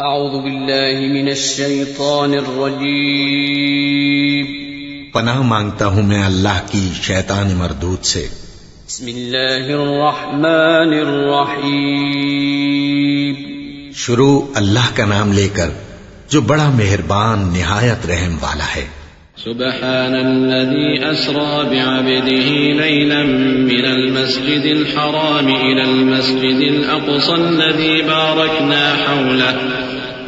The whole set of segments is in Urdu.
اعوذ باللہ من الشیطان الرجیم پناہ مانگتا ہوں میں اللہ کی شیطان مردود سے۔ بسم اللہ الرحمن الرحیم شروع اللہ کا نام لے کر جو بڑا مہربان نہایت رحم والا ہے۔ سبحان الذي أسرى بعبده ليلا من المسجد الحرام إلى المسجد الأقصى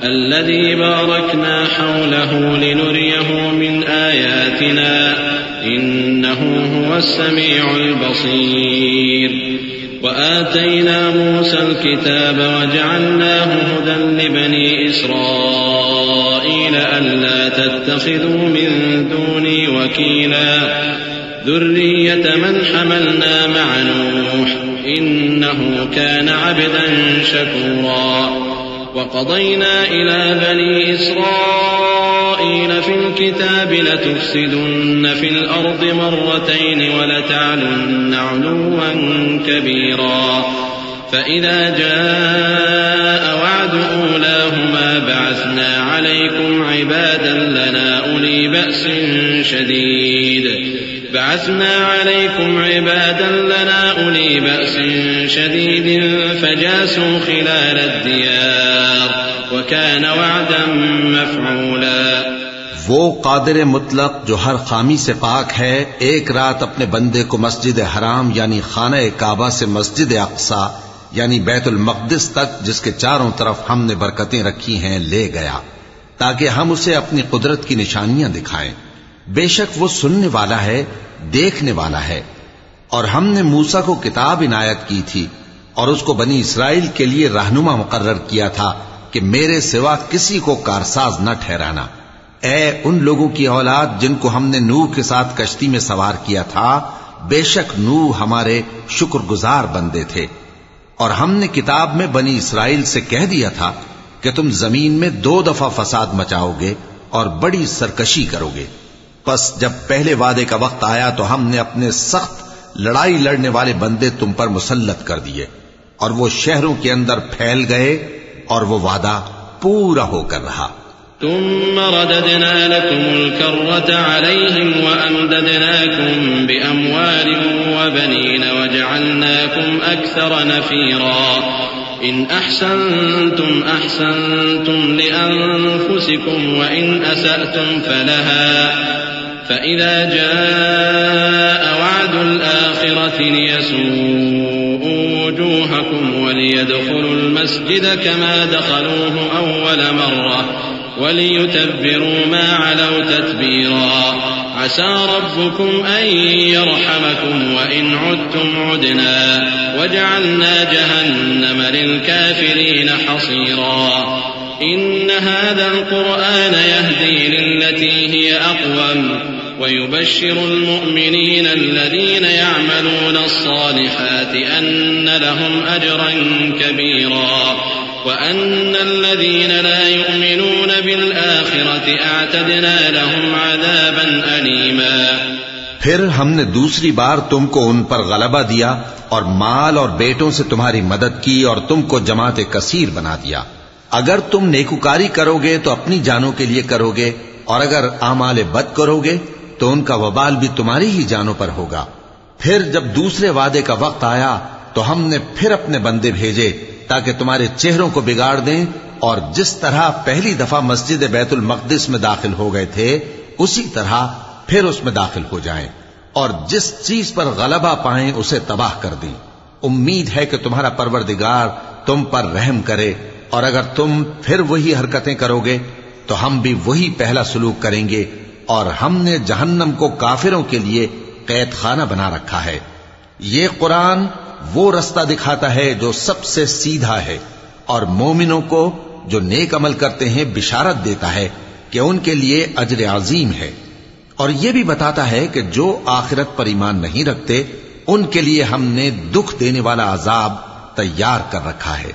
الذي باركنا حوله لنريه من آياتنا إنه هو السميع البصير وآتينا موسى الكتاب وجعلناه هدى لبني إسرائيل ألا تتخذوا من دوني وكيلا ذرية من حملنا مع نوح إنه كان عبدا شكورا وقضينا إلى بني إسرائيل في الكتاب لتفسدن في الأرض مرتين ولتعلن علوا كبيرا فإذا جاء وعد أولاهما بعثنا عليكم عبادا لنا أولي بأس شديد فجاسوا خلال الديار وكان وعدا مفعولا۔ وہ قادر مطلق جو ہر خامی سے پاک ہے ایک رات اپنے بندے کو مسجد حرام یعنی خانہ کعبہ سے مسجد اقصی یعنی بیت المقدس تک جس کے چاروں طرف ہم نے برکتیں رکھی ہیں لے گیا تاکہ ہم اسے اپنی قدرت کی نشانیاں دکھائیں۔ بے شک وہ سننے والا ہے دیکھنے والا ہے۔ اور ہم نے موسیٰ کو کتاب عنایت کی تھی اور اس کو بنی اسرائیل کے لیے رہنما مقرر کیا تھا کہ میرے سوا کسی کو کارساز نہ ٹھہرانا۔ اے ان لوگوں کی اولاد جن کو ہم نے نوح کے ساتھ کشتی میں سوار کیا تھا، بے شک نوح ہمارے شکر گزار بندے تھے۔ اور ہم نے کتاب میں بنی اسرائیل سے کہہ دیا تھا کہ تم زمین میں 2 دفعہ فساد مچاؤ گے اور بڑی سرکشی کرو گے۔ پس جب پہلے وعدے کا وقت آیا تو ہم نے اپنے سخت لڑائی لڑنے والے بندے تم پر مسلط کر دیے اور وہ شہروں کے اندر پھیل گئے اور وہ وعدہ پورا ہو کر رہا۔ ثم رددنا لكم الكرة عليهم وأمددناكم بأموال وبنين وجعلناكم أكثر نفيرا إن أحسنتم أحسنتم لأنفسكم وإن أسأتم فلها فإذا جاء وعد الآخرة ليسوءوا وجوهكم وليدخلوا المسجد كما دخلوه أول مرة وليتبروا ما علوا تتبيرا عسى ربكم أن يرحمكم وإن عدتم عدنا وجعلنا جهنم للكافرين حصيرا إن هذا القرآن يهدي للتي هي أقوم ويبشر المؤمنين الذين يعملون الصالحات أن لهم أجرا كبيرا وأن الذين لا يؤمنون بالآخرة أعتدنا لهم عذابا أليما۔ پھر ہم نے دوسری بار تم کو ان پر غلبہ دیا اور مال اور بیٹوں سے تمہاری مدد کی اور تم کو جماعت کثیر بنا دیا۔ اگر تم نیکوکاری کرو گے تو اپنی جانوں کے لیے کرو گے اور اگر اعمال بد کرو گے تو ان کا وبال بھی تمہاری ہی جانوں پر ہوگا۔ پھر جب دوسرے وعدے کا وقت آیا تو ہم نے پھر اپنے بندے بھیجے تاکہ تمہارے چہروں کو بگاڑ دیں اور جس طرح پہلی دفعہ مسجد بیت المقدس میں داخل ہو گئے تھے اسی طرح پھر اس میں داخل ہو جائیں اور جس چیز پر غلبہ پائیں اسے تباہ کر دیں۔ امید ہے کہ تمہارا پروردگار تم پر رحم کرے اور اگر تم پھر وہی حرکتیں کرو گے تو ہم بھی وہی پہلا سلوک کریں گے اور ہم نے جہنم کو کافروں کے لیے قید خانہ بنا رکھا ہے۔ یہ قرآن وہ رستہ دکھاتا ہے جو سب سے سیدھا ہے اور مومنوں کو جو نیک عمل کرتے ہیں بشارت دیتا ہے کہ ان کے لیے اجر عظیم ہے، اور یہ بھی بتاتا ہے کہ جو آخرت پر ایمان نہیں رکھتے ان کے لیے ہم نے دکھ دینے والا عذاب تیار کر رکھا ہے۔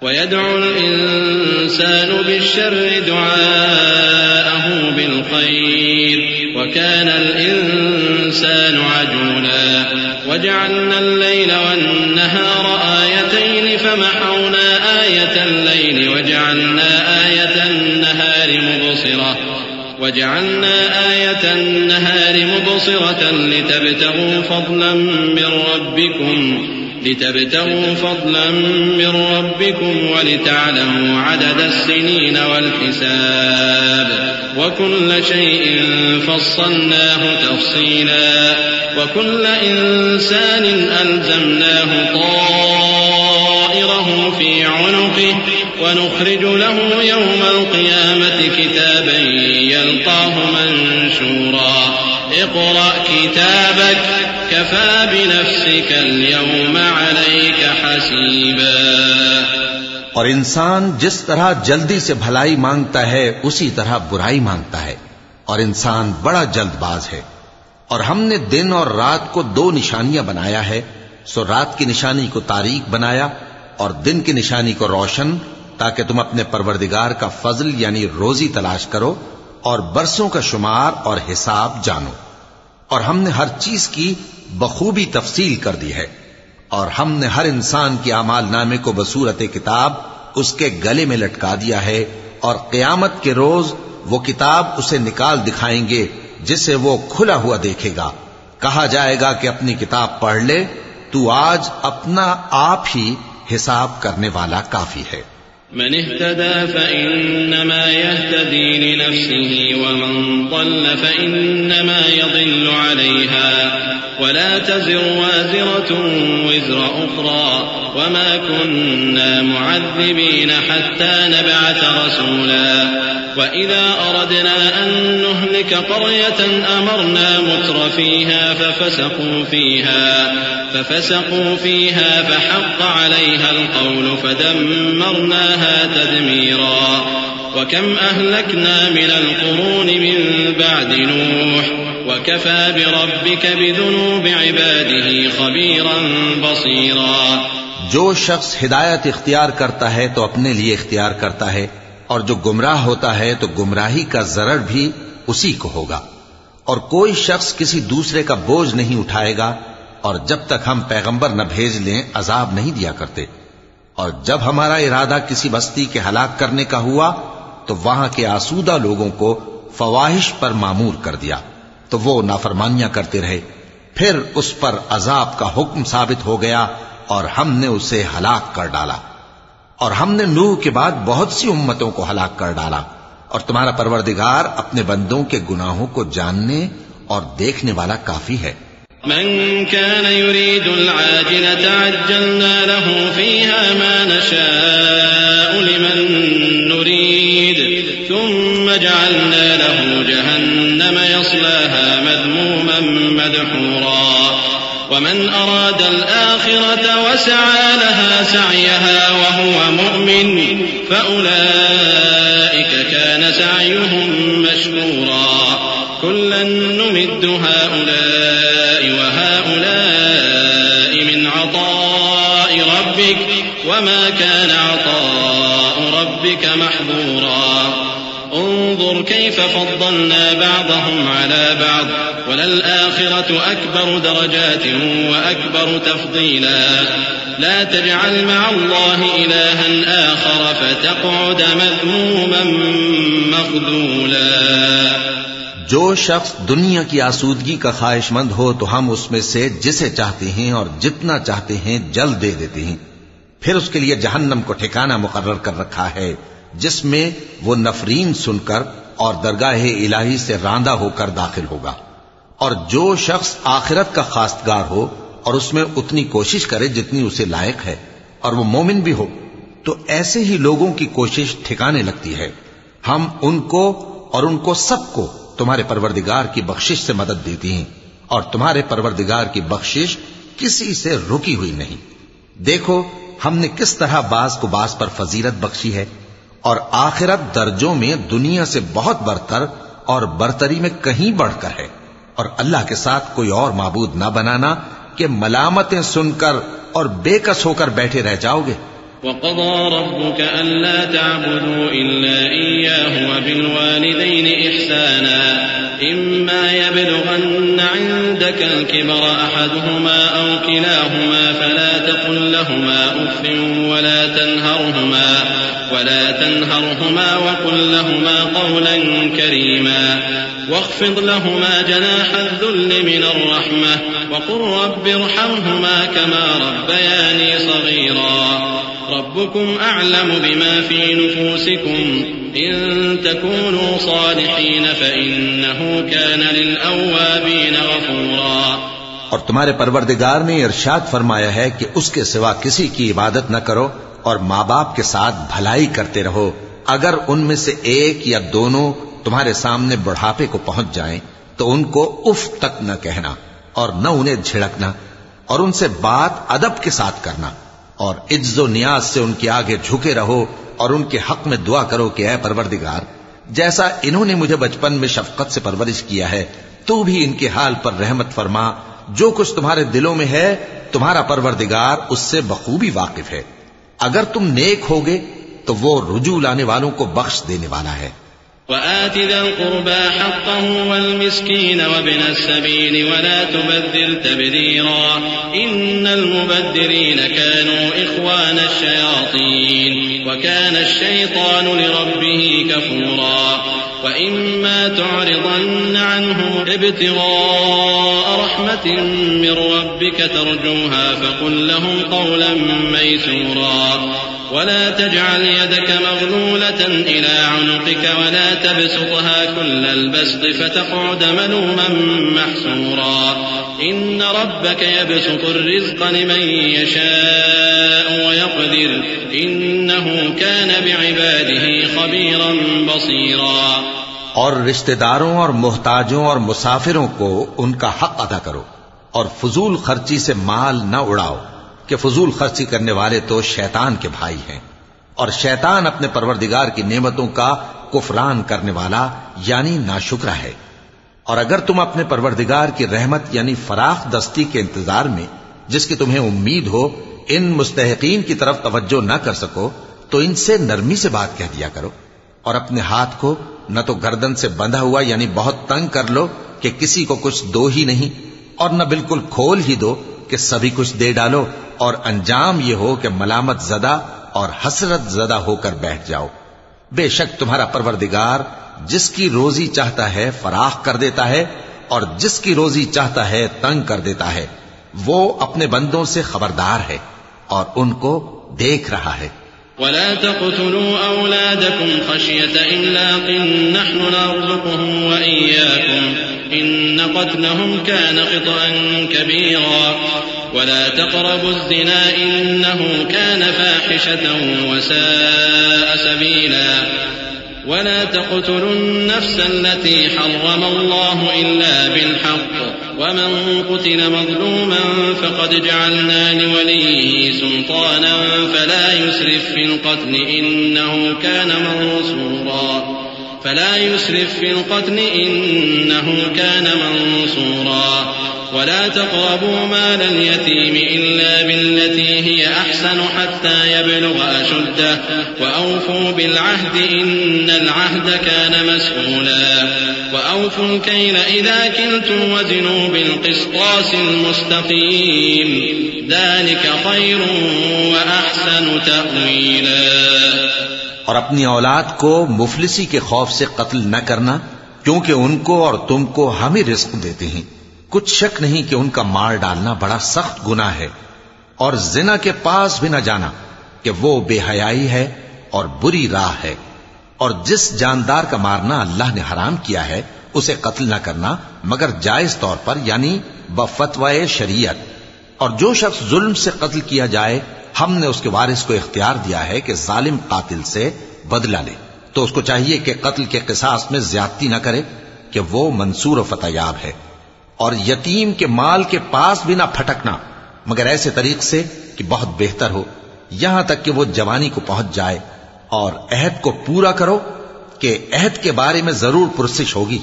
وَيَدْعُ الْإِنسَانُ بِالشَّرِّ دُعَاءَهُ بِالْخَيْرِ وَكَانَ الْإِنسَانُ عَجُولًا وجعلنا الليل والنهار آيتين فمحونا آية الليل وجعلنا آية النهار مبصرة لتبتغوا فضلا من ربكم ولتعلموا عدد السنين والحساب وكل شيء فصلناه تفصيلا وكل إنسان ألزمناه طائره في عنقه ونخرج له يوم القيامة كتابا يلقاه منشورا اقرأ كتابك كفى بنفسك اليوم عليك حسيبا. اور انسان جس طرح جلدی سے بھلائی مانگتا ہے اسی طرح برائی مانگتا ہے، اور انسان بڑا جلد باز ہے. اور ہم نے دن اور رات کو 2 نشانیاں بنایا ہے، سو رات کی نشانی کو تاریک بنایا اور دن کی نشانی کو روشن، تاکہ تم اپنے پروردگار کا فضل یعنی روزی تلاش کرو اور برسوں کا شمار اور حساب جانو. اور ہم نے ہر چیز کی بخوبی تفصیل کر دی ہے، اور ہم نے ہر انسان کی اعمال نامے کو بصورت کتاب اس کے گلے میں لٹکا دیا ہے، اور قیامت کے روز وہ کتاب اسے نکال دکھائیں گے جسے وہ کھلا ہوا دیکھے گا. کہا جائے گا کہ اپنی کتاب پڑھ لے، تو آج اپنا آپ ہی حساب کرنے والا کافی ہے. من اهتدى فإنما يهتدي لنفسه ومن ضل فإنما يضل عليها ولا تزر وازرة وزر أخرى وما كنا معذبين حتى نبعث رسولا وإذا أردنا أن نهلك قرية أمرنا متر فيها ففسقوا فيها فحق عليها القول فدمرناها تدميرا. وكم أهلكنا من القرون من بعد نوح وكفى بربك بذنوب عباده خبيرا بصيرا. جو شخص ہدایت اختیار کرتا ہے تو اپنے لیے اختیار کرتا ہے، اور جو گمراہ ہوتا ہے تو گمراہی کا ضرر بھی اسی کو ہوگا. اور کوئی شخص کسی دوسرے کا بوجھ نہیں اٹھائے گا، اور جب تک ہم پیغمبر نہ بھیج لیں عذاب نہیں دیا کرتے. اور جب ہمارا ارادہ کسی بستی کے ہلاک کرنے کا ہوا تو وہاں کے آسودہ لوگوں کو فواحش پر مامور کر دیا، تو وہ نافرمانیاں کرتے رہے. پھر اس پر عذاب کا حکم ثابت ہو گیا اور ہم نے اسے ہلاک کر ڈالا. اور ہم نے نوح کے بعد بہت سی امتوں کو ہلاک کر ڈالا. اور تمہارا پروردگار اپنے بندوں کے گناہوں کو جاننے اور دیکھنے والا کافی ہے. من كان يريد العاجلة عجلنا له فيها ما نشاء لمن نريد ثم جعلنا له جهنم يصلاها مذموما مدحورا. ومن أراد الآخرة وسعى لها سعيها وهو مؤمن فأولئك كان سعيهم مشكورا. كلا نمد هؤلاء وهؤلاء من عطاء ربك وما كان عطاء ربك محظورا. انظر كيف فضلنا بعضهم على بعض وللآخرة أكبر درجات وأكبر تفضيلا. لا تجعل مع الله إلها آخر فتقعد مذموما مخذولا. جو شخص دنیا کی آسودگی کا خواہش مند ہو تو ہم اس میں سے جسے چاہتے ہیں اور جتنا چاہتے ہیں جلد دے دیتے ہیں. پھر اس کے لیے جہنم کو ٹھکانہ مقرر کر رکھا ہے جس میں وہ نفرین سن کر اور درگاہ الہی سے راندہ ہو کر داخل ہوگا. اور جو شخص آخرت کا خواستگار ہو اور اس میں اتنی کوشش کرے جتنی اسے لائق ہے اور وہ مومن بھی ہو تو ایسے ہی لوگوں کی کوشش ٹھکانے لگتی ہے. ہم ان کو اور ان کو سب کو تمہارے پروردگار کی بخشش سے مدد دیتی ہیں، اور تمہارے پروردگار کی بخشش کسی سے رکی ہوئی نہیں. دیکھو ہم نے کس طرح باز کو باز پر فضیلت بخشی ہے، اور آخرت درجوں میں دنیا سے بہت برتر اور برتری میں کہیں بڑھ کر ہے. اور اللہ کے ساتھ کوئی اور معبود نہ بنانا کہ ملامتیں سن کر اور بے کس ہو کر بیٹھے رہ جاؤ گے. وقضى ربك ألا تعبدوا إلا إياه وبالوالدين إحسانا إما يبلغن عندك الكبر أحدهما أو كلاهما فلا تقل لهما أف ولا تنهرهما وقل لهما قولا كريما واخفض لهما جناح الذل من الرحمة وقل رب ارحمهما كما ربياني صغيرا ربكم أعلم بما في نفوسكم إن تكونوا صالحين فإنه كان للأوابين غفورا. اور تمہارے پروردگار نے ارشاد فرمایا ہے کہ اس کے سوا کسی کی عبادت نہ کرو اور ماں باپ کے ساتھ بھلائی کرتے رہو. اگر ان میں سے ایک یا دونوں تمہارے سامنے بڑھاپے کو پہنچ جائیں تو ان کو اف تک نہ کہنا اور نہ انہیں جھڑکنا اور ان سے بات ادب کے ساتھ کرنا اور عجز و نیاز سے ان کے آگے جھکے رہو اور ان کے حق میں دعا کرو کہ اے پروردگار جیسا انہوں نے مجھے بچپن میں شفقت سے پرورش کیا ہے تو بھی ان کے حال پر رحمت فرما. جو کچھ تمہارے دلوں میں ہے تمہارا پروردگار اس سے بخوبی واقف ہے. اگر تم نیک ہوگے تو وہ رجوع لانے والوں کو بخش دینے والا ہے. وآت ذا القربى حقه والمسكين وابن السبيل ولا تبذر تبذيرا إن المبذرين كانوا إخوان الشياطين وكان الشيطان لربه كفورا. وإما تعرضن عنهم ابتغاء رحمة من ربك ترجوها فقل لهم قولا ميسورا ولا تجعل يدك مغلولة إلى عنقك ولا تبسطها كل البسط فتقعد ملوما محسورا. إن ربك يبسط الرزق لمن يشاء ويقدر إنه كان بعباده خبيرا بصيرا. اور رشتہ داروں اور محتاجوں اور مسافروں کو ان کا حق ادا کرو اور فضول خرچی سے مال نہ اڑاؤ کہ فضول خرچی کرنے والے تو شیطان کے بھائی ہیں اور شیطان اپنے پروردگار کی نعمتوں کا کفران کرنے والا یعنی ناشکرا ہے. اور اگر تم اپنے پروردگار کی رحمت یعنی فراخ دستی کے انتظار میں جس کی تمہیں امید ہو ان مستحقین کی طرف توجہ نہ کر سکو تو ان سے نرمی سے بات کہہ دیا کرو اور اپنے ہاتھ کو نہ تو گردن سے بندھا ہوا یعنی بہت تنگ کر لو کہ کسی کو کچھ دو ہی نہیں اور نہ بالکل کھول ہی دو کہ سبھی کچھ دے ڈالو اور انجام یہ ہو کہ ملامت زدہ اور حسرت زدہ ہو کر بیٹھ جاؤ. بے شک تمہارا پروردگار جس کی روزی چاہتا ہے فراخ کر دیتا ہے اور جس کی روزی چاہتا ہے تنگ کر دیتا ہے. وہ اپنے بندوں سے خبردار ہے اور ان کو دیکھ رہا ہے. ولا تقتلوا أولادكم خشية إملاق نحن نرزقهم وإياكم إن قتلهم كان خطأ كبيرا ولا تقربوا الزنا إنه كان فاحشة وساء سبيلا ولا تقتلوا النفس التي حرم الله إلا بالحق ومن قتل مظلوما فقد جعلنا لوليه سلطانا فلا يسرف في القتل إنه كان منصورا ولا تقربوا مال اليتيم إلا بالتي هي أحسن حتى يبلغ أشده وأوفوا بالعهد إن العهد كان مسؤولا وأوفوا الكيل إذا كلتم وزنوا بالقسطاس المستقيم ذلك خير وأحسن تأويلا. اور اپنی اولاد کو مفلسی کے خوف سے قتل نہ کرنا کیونکہ ان کو اور تم کو ہم ہی رزق دیتے ہیں. کچھ شک نہیں کہ ان کا مار ڈالنا بڑا سخت گناہ ہے اور زنا کے پاس بھی نہ جانا کہ وہ بے حیائی ہے اور بری راہ ہے. اور جس جاندار کا مارنا اللہ نے حرام کیا ہے اسے قتل نہ کرنا مگر جائز طور پر یعنی بفتوائے شریعت. اور جو شخص ظلم سے قتل کیا جائے ہم نے اس کے وارث کو اختیار دیا ہے کہ ظالم قاتل سے بدلہ لے تو اس کو چاہیے کہ قتل کے قصاص میں زیادتی نہ کرے کہ وہ منصور و فتح یاب ہے. اور یتیم کے مال کے پاس بھی نہ پھٹکنا مگر ایسے طریق سے کہ بہت بہتر ہو یہاں تک کہ وہ جوانی کو پہنچ جائے. اور عہد کو پورا کرو کہ عہد کے بارے میں ضرور پرسش ہوگی.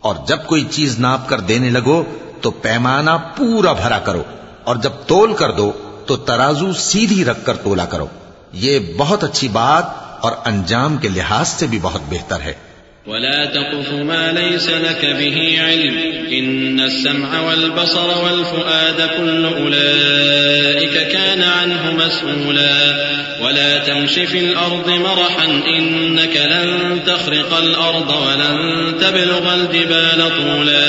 اور جب کوئی چیز ناپ کر دینے لگو تو پیمانہ پورا بھرا کرو اور جب تول کر دو تو ترازو سیدھی رکھ کر تولا کرو. یہ بہت اچھی بات اور انجام کے لحاظ سے بھی بہت بہتر ہے. ولا تقف ما ليس لك به علم إن السمع والبصر والفؤاد كل أولئك كان عنه مسؤولا ولا تمش في الأرض مرحا إنك لن تخرق الأرض ولن تبلغ الجبال طولا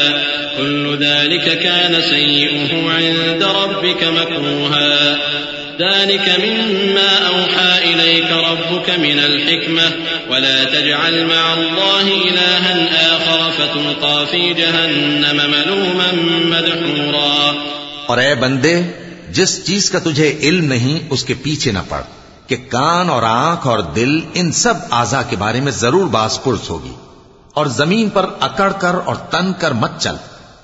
كل ذلك كان سيئه عند ربك مكروها ذلك مما أوحى إليك ربك من الحكمة ولا تجعل مع الله إلها آخر فتلقى في جهنم ملوما مدحورا۔ اور اے بندے، جس چیز کا تجھے علم نہیں اس کے پیچھے نہ پڑ، کہ کان اور آنکھ اور دل ان سب اعضاء کے بارے میں ضرور باز پرس ہوگی۔ اور زمین پر اکڑ کر اور تن کر مت چل،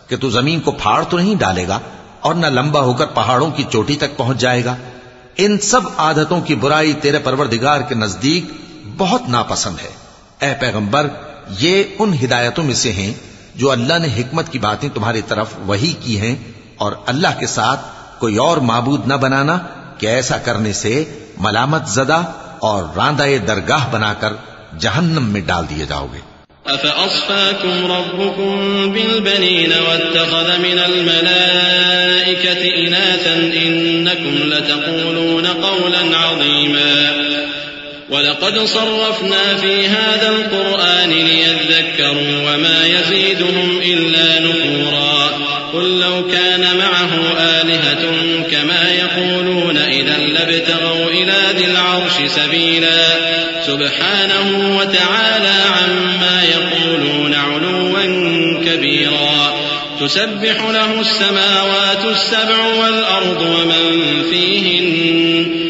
کہ تو زمین کو پھاڑ تو نہیں ڈالے گا اور نہ لمبا ہو کر پہاڑوں کی چوٹی تک پہنچ جائے گا۔ ان سب عادتوں کی برائی تیرے پروردگار کے نزدیک بہت ناپسند ہے۔ اے پیغمبر، یہ ان ہدایتوں میں سے ہیں جو اللہ نے حکمت کی باتیں تمہاری طرف وحی کی ہیں، اور اللہ کے ساتھ کوئی اور معبود نہ بنانا، کہ ایسا کرنے سے ملامت زدہ اور راندہ درگاہ بنا کر جہنم میں ڈال دیے جاؤ گے۔ أفأصفاكم ربكم بالبنين واتخذ من الملائكة إناثا إنكم لتقولون قولا عظيما ولقد صرفنا في هذا القرآن ليذكروا وما يزيدهم إلا نفورا قل لو كان معه آلهة كما يقولون إذا لابتغوا إلى ذي العرش سبيلا سبحانه وتعالى عما يقولون علوا كبيرا تسبح له السماوات السبع والأرض ومن فيهن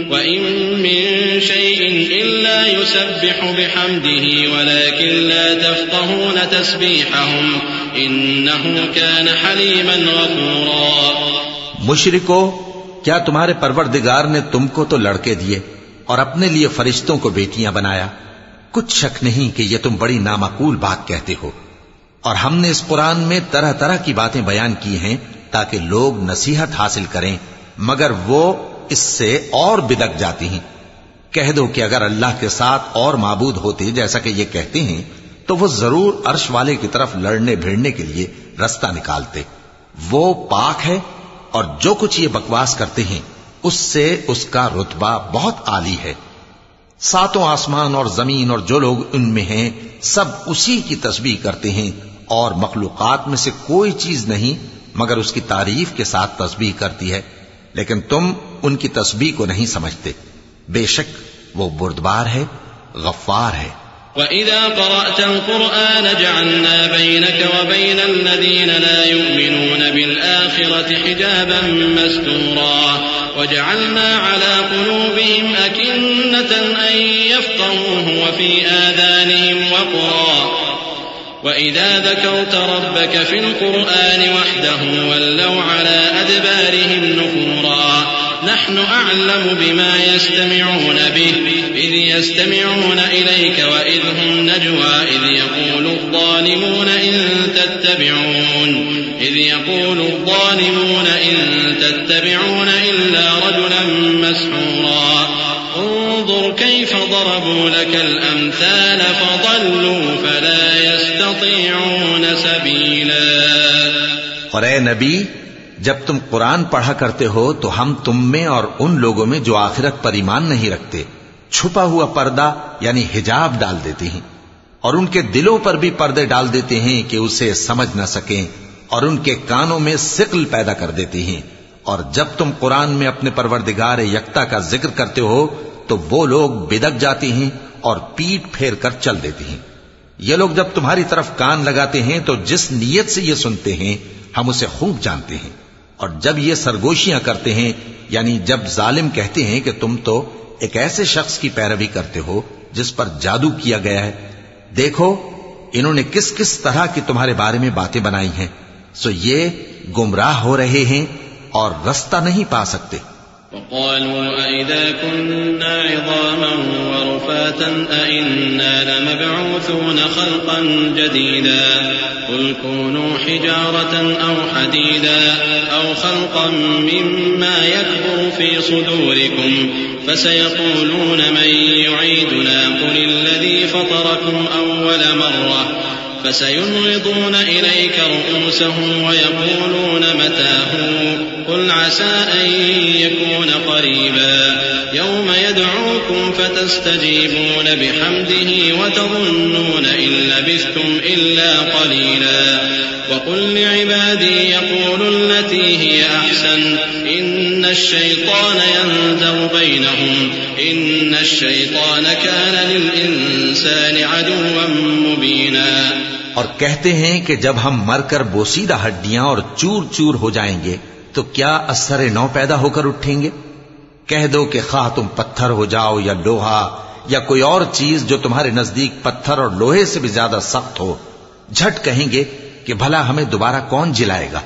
وإن من شيء إلا يسبح بحمده ولكن لا تفقهون تسبيحهم إنه كان حليما غفورا۔ مشرکو، کیا تمہارے پروردگار نے تم کو تو لڑکے دیے اور اپنے لیے فرشتوں کو بیٹیاں بنایا؟ کچھ شک نہیں کہ یہ تم بڑی نامعقول بات کہتے ہو، اور ہم نے اس قرآن میں طرح طرح کی باتیں بیان کی ہیں تاکہ لوگ نصیحت حاصل کریں، مگر وہ اس سے اور بدک جاتی ہیں۔ کہہ دو کہ اگر اللہ کے ساتھ اور معبود ہوتے جیسا کہ یہ کہتے ہیں تو وہ ضرور عرش والے کی طرف لڑنے بھیڑنے کے لیے رستہ نکالتے۔ وہ پاک ہے، اور جو کچھ یہ بکواس کرتے ہیں اس سے اس کا رتبہ بہت عالی ہے۔ ساتوں آسمان اور زمین اور جو لوگ ان میں ہیں سب اسی کی تسبیح کرتے ہیں، اور مخلوقات میں سے کوئی چیز نہیں مگر اس کی تعریف کے ساتھ تسبیح کرتی ہے، لیکن تم ان کی تسبیح کو نہیں سمجھتے۔ بے شک وہ بردبار ہے، غفار ہے۔ وَإِذَا قَرَأْتَ الْقُرْآنَ جَعَلْنَا بَيْنَكَ وَبَيْنَ الَّذِينَ لَا يُؤْمِنُونَ بِالْآخِرَةِ حِجَابًا مَسْتُورًا وَجَعَلْنَا عَلَى قُلُوبِهِمْ أَكِنَّةً أَن يَفْقَهُوهُ وَفِي آذَانِهِمْ وَقْرًا وَإِذَا ذَكَرْتَ رَبَّكَ فِي الْقُرْآنِ وَحْدَهُ وَلَّوْا عَلَى أَدْبَارِهِمْ نُفُورًا نحن أعلم بما يستمعون به إذ يستمعون إليك وإذ هم نجوى إذ يقول الظالمون إن تتبعون إلا رجلا مسحورا انظر كيف ضربوا لك الأمثال فضلوا فلا يستطيعون سبيلا۔ اور اے نبی، جب تم قرآن پڑھا کرتے ہو تو ہم تم میں اور ان لوگوں میں جو آخرت پر ایمان نہیں رکھتے چھپا ہوا پردہ یعنی حجاب ڈال دیتے ہیں، اور ان کے دلوں پر بھی پردے ڈال دیتے ہیں کہ اسے سمجھ نہ سکیں، اور ان کے کانوں میں ثقل پیدا کر دیتے ہیں۔ اور جب تم قرآن میں اپنے پروردگار یکتا کا ذکر کرتے ہو تو وہ لوگ بدک جاتے ہیں اور پیٹ پھیر کر چل دیتے ہیں۔ یہ لوگ جب تمہاری طرف کان لگاتے ہیں تو جس نیت سے یہ سنتے ہیں ہم اسے خوب جانتے ہیں، اور جب یہ سرگوشیاں کرتے ہیں یعنی جب ظالم کہتے ہیں کہ تم تو ایک ایسے شخص کی پیروی کرتے ہو جس پر جادو کیا گیا ہے، دیکھو انہوں نے کس کس طرح کی تمہارے بارے میں باتیں بنائی ہیں، سو یہ گمراہ ہو رہے ہیں اور رستہ نہیں پا سکتے۔ وقالوا أئذا كنا عظاما ورفاتا أئنا لمبعوثون خلقا جديدا قل كونوا حجارة أو حديدا أو خلقا مما يكبر في صدوركم فسيقولون من يعيدنا قل الذي فطركم أول مرة فسينغضون إليك رؤوسهم ويقولون متى هو قل عسى أن يكون قريبا يوم يدعوكم فتستجيبون بحمده وتظنون إن لبثتم إلا قليلا وقل لعبادي يقولوا التي هي أحسن إن الشيطان ينزغ بينهم إن الشيطان كان للإنسان عدوا مبينا. اور کہتے ہیں کہ جب ہم مر کر بوسیدہ ہڈیاں اور چور چور ہو جائیں گے تو کیا اثر نو پیدا ہو کر اٹھیں گے؟ کہہ دو کہ خواہ تم پتھر ہو جاؤ یا لوہا یا کوئی اور چیز جو تمہارے نزدیک پتھر اور لوہے سے بھی زیادہ سخت ہو، جھٹ کہیں گے کہ بھلا ہمیں دوبارہ کون جلائے گا؟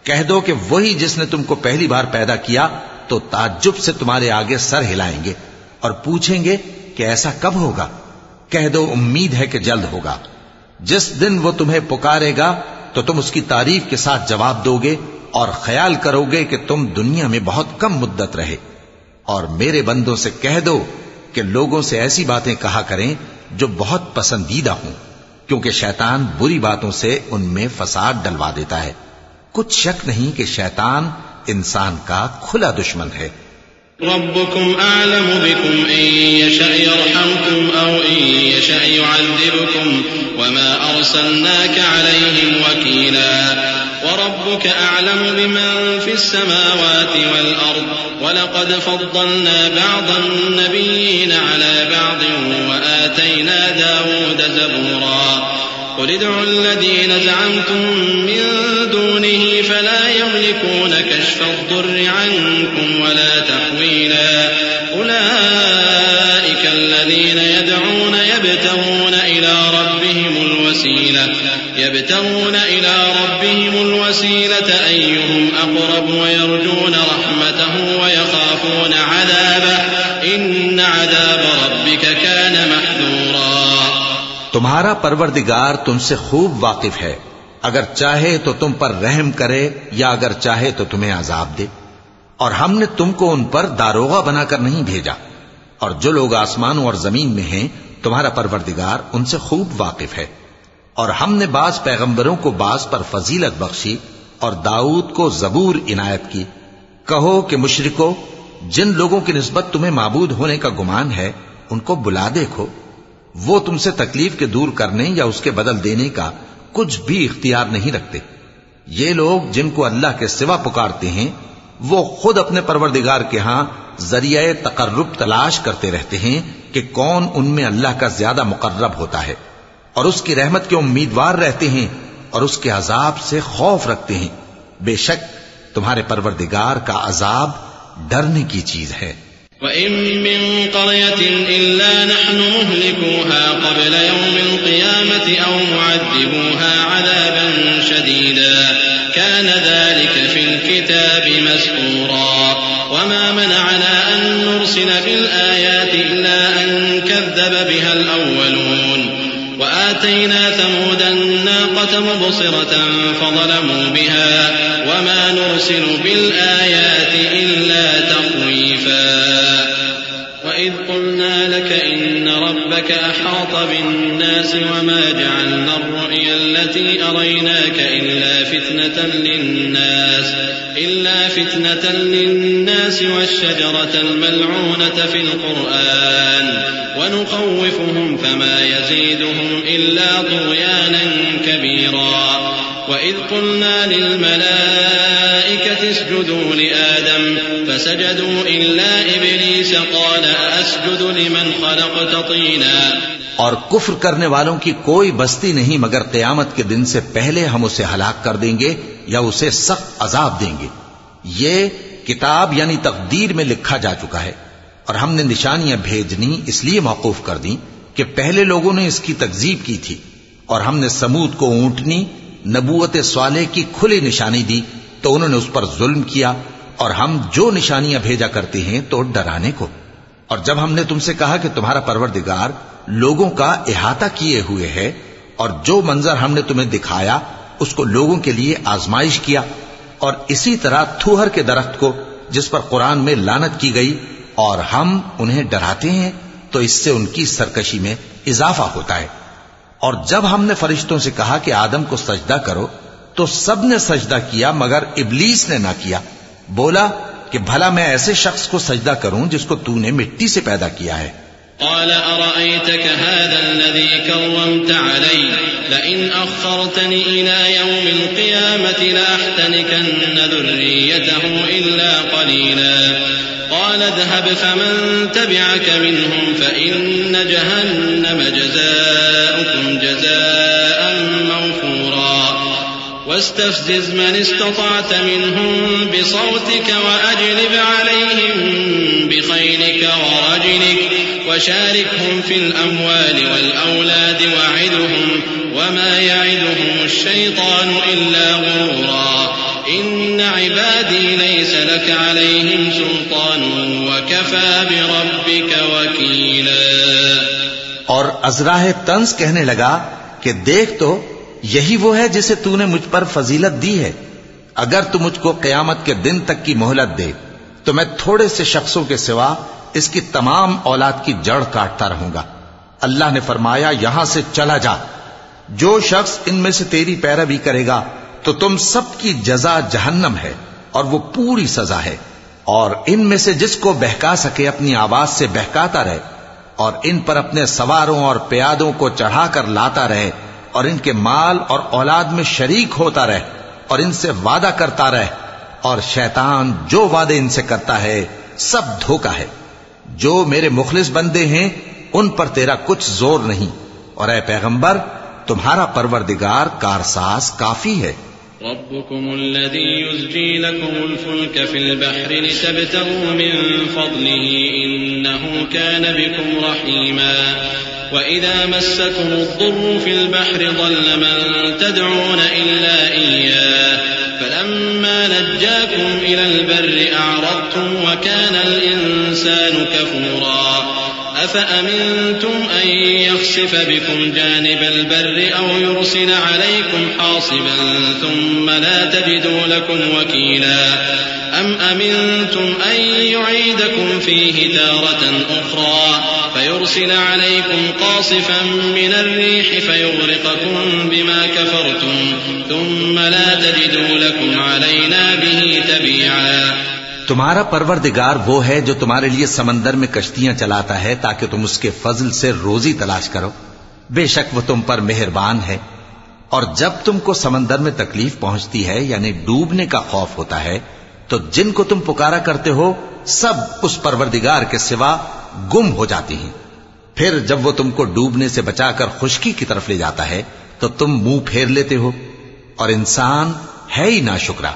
کہہ دو کہ وہی جس نے تم کو پہلی بار پیدا کیا تو تعجب سے تمہارے آگے سر ہلائیں گے اور پوچھیں گے کہ ایسا کب ہوگا؟ کہہ دو امید ہے کہ جلد ہوگا. جس دن وہ تمہیں پکارے گا تو تم اس کی تعریف کے ساتھ جواب دو گے اور خیال کرو گے کہ تم دنیا میں بہت کم مدت رہے. اور میرے بندوں سے کہہ دو کہ لوگوں سے ایسی باتیں کہا کریں جو بہت پسندیدہ ہوں، کیونکہ شیطان بری باتوں سے ان میں فساد ڈلوا دیتا ہے. کچھ شک نہیں کہ شیطان انسان کا کھلا دشمن ہے. ربكم أعلم بكم إن يشأ يرحمكم أو إن يشأ يعذبكم وما أرسلناك عليهم وكيلا وربك أعلم بمن في السماوات والأرض ولقد فضلنا بعض النبيين على بعض وآتينا داود زبورا قل ادعوا الذين زعمتم من دونه فلا يملكون كشف الضر عنكم ولا تحويلا أولئك الذين يدعون يبتغون إلى ربهم الوسيلة أيهم أقرب ويرجون رحمته ويخافون عذابه إن عذاب ربك كان محذورا. تمہارا پروردگار تم سے خوب واقف ہے، اگر چاہے تو تم پر رحم کرے یا اگر چاہے تو تمہیں عذاب دے. اور ہم نے تم کو ان پر داروغہ بنا کر نہیں بھیجا، اور جو لوگ آسمانوں اور زمین میں ہیں تمہارا پروردگار ان سے خوب واقف ہے. اور ہم نے بعض پیغمبروں کو بعض پر فضیلت بخشی اور داؤد کو زبور عنایت کی. کہو کہ مشرکو، جن لوگوں کی نسبت تمہیں معبود ہونے کا گمان ہے ان کو بلا دیکھو، وہ تم سے تکلیف کے دور کرنے یا اس کے بدل دینے کا کچھ بھی اختیار نہیں رکھتے. یہ لوگ جن کو اللہ کے سوا پکارتے ہیں وہ خود اپنے پروردگار کے ہاں ذریعہ تقرب تلاش کرتے رہتے ہیں کہ کون ان میں اللہ کا زیادہ مقرب ہوتا ہے، اور اس کی رحمت کے امیدوار رہتے ہیں اور اس کے عذاب سے خوف رکھتے ہیں. بے شک تمہارے پروردگار کا عذاب ڈرنے کی چیز ہے. وَإِن مِّن قَرْيَةٍ إِلَّا نَحْنُ مُهْلِكُوهَا قَبْلَ يَوْمِ الْقِيَامَةِ أَوْ مُعَذِّبُوهَا عَذَابًا شَدِيدًا كَانَ ذَلِكَ فِي الْكِتَابِ مَسْطُورًا وَمَا مَنَعَنَا أَن نُّرْسِلَ بِالْآيَاتِ إِلَّا أَن كَذَّبَ بِهَا الْأَوَّلُونَ وآتينا ثمود الناقة مبصرة فظلموا بها وما نرسل بالآيات إلا تخويفا. وإذ قلنا لك إن ربك أحاط بالناس وما جعلنا الرؤيا التي أريناك إلا فتنة للناس والشجرة الملعونة في القرآن ونخوفهم فما يزيدهم إلا طغيانا كبيرا. وإذ قلنا للملائكة اسجدوا لآدم فسجدوا إلا إبليس قال أسجد لمن خلقت طينا. اور کفر کرنے والوں کی کوئی بستی نہیں مگر قیامت کے دن سے پہلے ہم اسے ہلاک کر دیں گے یا اسے سخت عذاب دیں گے. یہ کتاب یعنی تقدیر میں لکھا جا چکا ہے، اور ہم نے نشانیاں بھیجنی اس لیے موقوف کر دیں کہ پہلے لوگوں نے اس کی تکذیب کی تھی. اور ہم نے سمود کو اونٹنی نبوت صالح کی کھلی نشانی دی تو انہوں نے اس پر ظلم کیا. اور ہم جو نشانیاں بھیجا کرتے ہیں تو ڈرانے کو. اور جب ہم نے تم سے کہا کہ تمہارا پروردگار لوگوں کا احاطہ کیے ہوئے ہے اور جو منظر ہم نے تمہیں دکھایا اس کو لوگوں کے لیے آزمائش کیا، اور اسی طرح تھوہر کے درخت کو جس پر قرآن میں لعنت کی گئی، اور ہم انہیں ڈراتے ہیں تو اس سے ان کی سرکشی میں اضافہ ہوتا ہے۔ اور جب ہم نے فرشتوں سے کہا کہ آدم کو سجدہ کرو تو سب نے سجدہ کیا مگر ابلیس نے نہ کیا، بولا کہ بھلا میں ایسے شخص کو سجدہ کروں جس کو تو نے مٹی سے پیدا کیا ہے۔ قال أرأيتك هذا الذي كرمت علي لئن أخرتني إلى يوم القيامة لأحتنكن ذريته إلا قليلا قال اذهب فمن تبعك منهم فإن جهنم جزاؤكم جزاء موفورا واستفزز من استطعت منهم بصوتك وأجلب عليهم بخيلك ورجلك وشاركهم في الأموال والأولاد وعدهم وما يعدهم الشيطان إلا غرورا إن عبادي ليس لك عليهم سلطان وكفى بربك وكيلا۔ اور ازراہ طنز کہنے لگا کہ دیکھ تو یہی وہ ہے جسے تو نے مجھ پر فضیلت دی ہے، اگر تو مجھ کو قیامت کے دن تک کی مہلت دے تو میں تھوڑے سے شخصوں کے سوا اس کی تمام اولاد کی جڑ کاٹتا رہوں گا۔ اللہ نے فرمایا یہاں سے چلا جا، جو شخص ان میں سے تیری پیروی کرے گا تو تم سب کی جزا جہنم ہے اور وہ پوری سزا ہے، اور ان میں سے جس کو بہکا سکے اپنی آواز سے بہکاتا رہے اور ان پر اپنے سواروں اور پیادوں کو چڑھا کر لاتا رہے اور ان کے مال اور اولاد میں شریک ہوتا رہے اور ان سے وعدہ کرتا رہے، اور شیطان جو وعدے ان سے کرتا ہے سب دھوکہ ہے۔ جو میرے مخلص بندے ہیں ان پر تیرا کچھ زور نہیں، اور اے پیغمبر تمہارا پروردگار کارساز کافی ہے۔ ربكم الذي يزجي لكم الفلك في البحر لتبتغوا من فضله إنه كان بكم رحيما وإذا مسكم الضر في البحر ضل من تدعون إلا إياه فلما نجاكم إلى البر أعرضتم وكان الإنسان كفورا أفأمنتم أن يخسف بكم جانب البر أو يرسل عليكم حاصبا ثم لا تجدوا لكم وكيلا أم أمنتم أن يعيدكم فيه تارة أخرى فيرسل عليكم قاصفا من الريح فيغرقكم بما كفرتم ثم لا تجدوا لكم علينا به تبيعا۔ تمہارا پروردگار وہ ہے جو تمہارے لیے سمندر میں کشتیاں چلاتا ہے تاکہ تم اس کے فضل سے روزی تلاش کرو، بے شک وہ تم پر مہربان ہے۔ اور جب تم کو سمندر میں تکلیف پہنچتی ہے یعنی ڈوبنے کا خوف ہوتا ہے تو جن کو تم پکارا کرتے ہو سب اس پروردگار کے سوا گم ہو جاتی ہیں، پھر جب وہ تم کو ڈوبنے سے بچا کر خشکی کی طرف لے جاتا ہے تو تم منہ پھیر لیتے ہو، اور انسان ہے ہی ناشکرا۔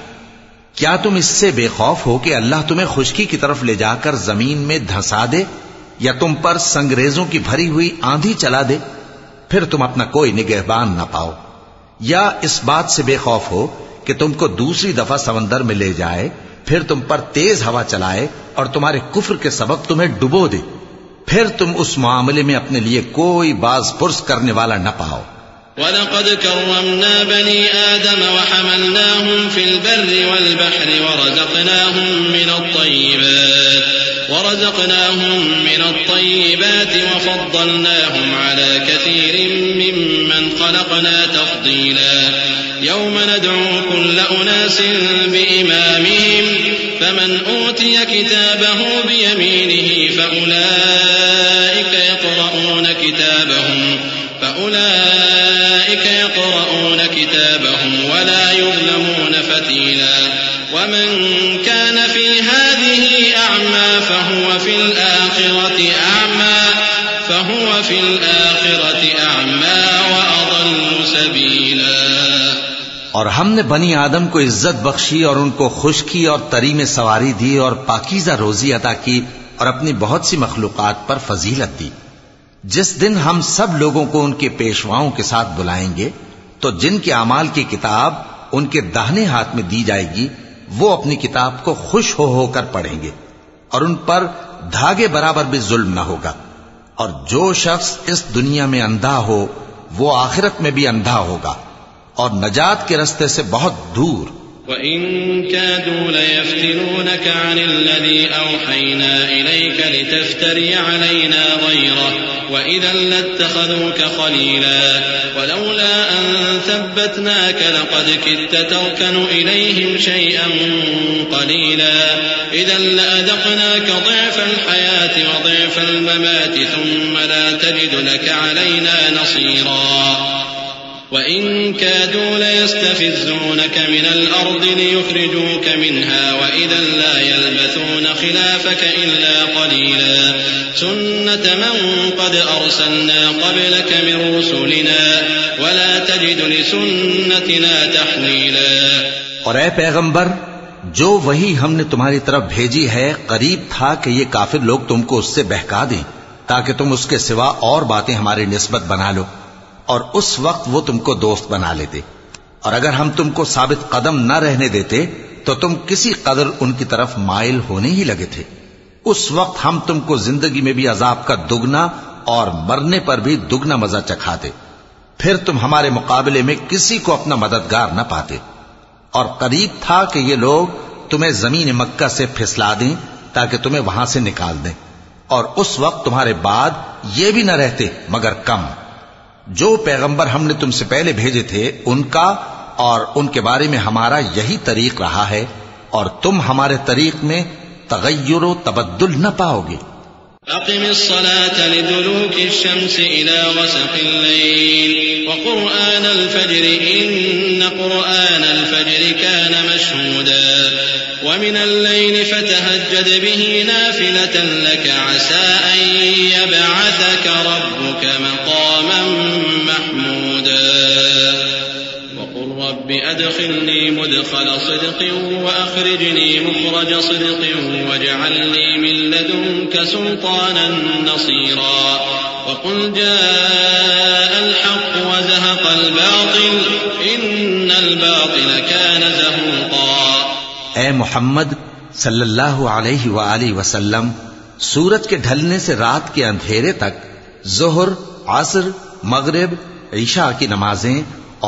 کیا تم اس سے بے خوف ہو کہ اللہ تمہیں خشکی کی طرف لے جا کر زمین میں دھنسا دے یا تم پر سنگریزوں کی بھری ہوئی آندھی چلا دے، پھر تم اپنا کوئی نگہبان نہ پاؤ؟ یا اس بات سے بے خوف ہو کہ تم کو دوسری دفعہ سمندر میں لے جائے، پھر تم پر تیز ہوا چلائے اور تمہارے کفر کے سبب تمہیں ڈبو دے، پھر تم اس معاملے میں اپنے لیے کوئی باز پرس کرنے والا نہ پاؤ۔ وَلَقَدْ كَرَّمْنَا بَنِي آدَمَ وَحَمَلْنَاهُمْ فِي الْبَرِّ وَالْبَحْرِ ورزقناهم من الطيبات وفضلناهم على كثير ممن خلقنا تفضيلا يوم ندعو كل أناس بإمامهم فمن أوتي كتابه بيمينه فأولئك يقرؤون كتابهم ولا يظلمون فتيلا ومن كان في هذه أعمى فهو في الآخرة أعمى وأضل سبيلا۔ اور ہم نے بنی آدم کو عزت بخشی اور ان کو خشکی اور تری میں سواری دی اور پاکیزہ روزی عطا کی اور اپنی بہت سی مخلوقات پر فضیلت دی۔ جس دن ہم سب لوگوں کو ان کے پیشواؤں کے ساتھ بلائیں گے تو جن کے اعمال کی کتاب ان کے داہنے ہاتھ میں دی جائے گی وہ اپنی کتاب کو خوش ہو کر پڑھیں گے اور ان پر دھاگے برابر بھی ظلم نہ ہوگا۔ اور جو شخص اس دنیا میں اندھا ہو وہ آخرت میں بھی اندھا ہوگا اور نجات کے رستے سے بہت دور۔ وَإِن كَادُوا لَيَفْتِنُونَكَ عَنِ الَّذِي أَوْحَيْنَا إِلَيْكَ لِتَفْتَرِيَ عَلَيْنَا غَيْرَهُ وَإِذًا لَّاتَّخَذُوكَ خَلِيلًا وَلَوْلَا أَن ثَبَّتْنَاكَ لَقَدْ كِدتَّ تَرْكَنُ إِلَيْهِمْ شَيْئًا قَلِيلًا إِذًا لَّأَذَقْنَاكَ ضِعْفَ الْحَيَاةِ وَضِعْفَ الْمَمَاتِ ثُمَّ لَا تَجِدُ لَكَ عَلَيْنَا نَصِيرًا وَإِن كَادُوا لَيَسْتَفِزُّونَكَ مِنَ الْأَرْضِ لِيُخْرِجُوكَ مِنْهَا وَإِذًا لَّا يَلْبَثُونَ خِلَافَكَ إِلَّا قَلِيلًا سُنَّةَ مَن قَدْ أَرْسَلْنَا قَبْلَكَ مِن رُّسُلِنَا وَلَا تَجِدُ لِسُنَّتِنَا تَحْوِيلًا۔ اور اے پیغمبر، جو وہی ہم نے تمہاری طرف بھیجی ہے قریب تھا کہ یہ کافر لوگ تم کو اس سے بہکا دیں تاکہ تم اس کے سوا اور باتیں ہماری نسبت بنا لو، اور اس وقت وہ تم کو دوست بنا لیتے، اور اگر ہم تم کو ثابت قدم نہ رہنے دیتے تو تم کسی قدر ان کی طرف مائل ہونے ہی لگے تھے۔ اس وقت ہم تم کو زندگی میں بھی عذاب کا دگنا اور مرنے پر بھی دگنا مزہ چکھاتے، پھر تم ہمارے مقابلے میں کسی کو اپنا مددگار نہ پاتے، اور قریب تھا کہ یہ لوگ تمہیں زمین مکہ سے پھسلا دیں تاکہ تمہیں وہاں سے نکال دیں، اور اس وقت تمہارے بعد یہ بھی نہ رہتے مگر کم۔ جو پیغمبر ہم نے تم سے پہلے بھیجے تھے ان کا اور ان کے بارے میں ہمارا یہی طریق رہا ہے، اور تم ہمارے طریق میں تغیر و تبدل نہ پاؤ گے۔ أقم الصلاة لدلوك الشمس إلى غسق الليل وقرآن الفجر إن قرآن الفجر كان مشهودا ومن الليل فتهجد به نافلة لك عسى أن يبعثك ربك مقاما محمودا وقل رب أدخلني مدخل صدق وأخرجني مخرج صدق واجعل لي من لدنك سلطانا نصيرا وقل جاء الحق وزهق الباطل إن الباطل كان زهوقا۔ اے محمد صلی اللہ علیہ وآلہ وسلم، سورج کے ڈھلنے سے رات کے اندھیرے تک ظہر، عصر، مغرب، عشاء کی نمازیں